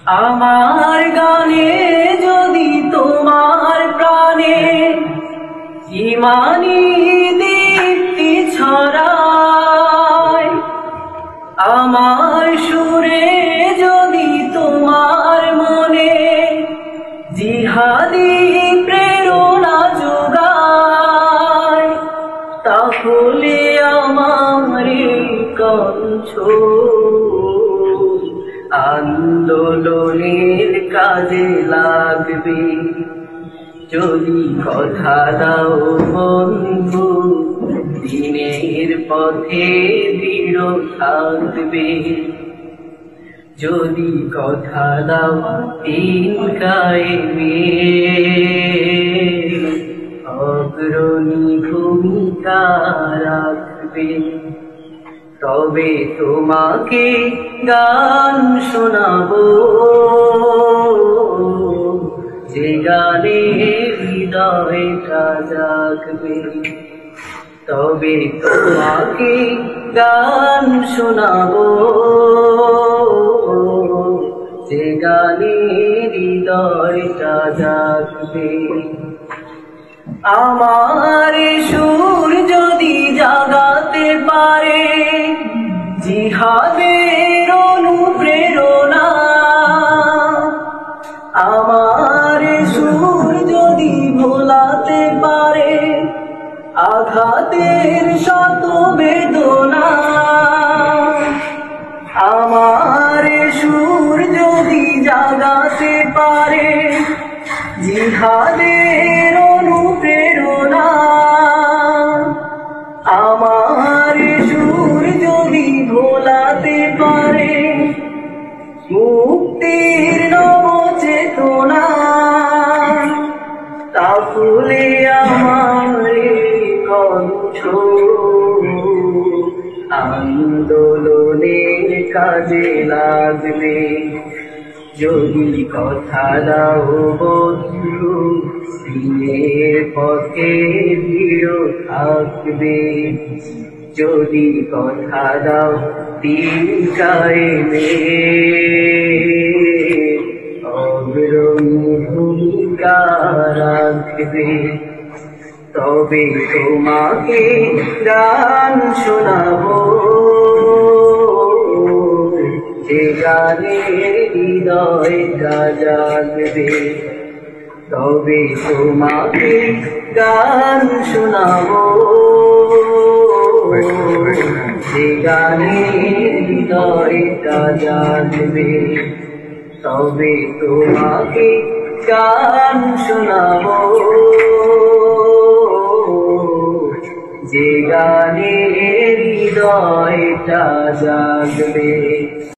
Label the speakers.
Speaker 1: আমার গানে যদি তোমার প্রাণে ইমানি দীপ্তি ছড়ায়, আমার সুরে যদি তোমার মনে জিহাদি প্রেরণা যোগায়, তাহলে আমার কণ্ঠ আন্দোলনের কাজে লাগবে। যদি কথা দাও বন্ধু, দিনের পথে দৃঢ় থাকবে। যদি কথা দাও দিন কায়েমে অগ্রণী ভূমিকা রাখবে। তবে তোমাকে গান শোনাবো, যে গানে হৃদয়টা জাগবে। তবে তোমাকে গান শোনাবো, যে গানে হৃদয়টা জাগবে। আমার সুর যদি জাগাতে পারে জিহাদের অনুপ্রেরণা, আমার সুর যদি ভোলাতে পারে আঘাতের শত বেদনা, আমার সুর যদি জাগাতে পারে জিহাদের অনুপ্রেরণা, আমার সুর যদি ভোলাতে পারে মুক্তির নবচেতনা, তাহলে আমার কণ্ঠ আন্দোলনের কাজে লাগবে। যদি কথা দাও বন্ধু, দিনের পথে দৃঢ় থাকবে। যদি কথা দাও দিন কায়েমে অগ্রণী ভূমিকা রাখবে। তবে তোমাকে গান শোনাবো, যে গানে হৃদয়টা জাগবে। তবে তোমাকে গান শোনাবো, যে গানে হৃদয়টা জাগবে। তবে তোমাকে গান শোনাবো, যে গানে হৃদয়টা জাগবে।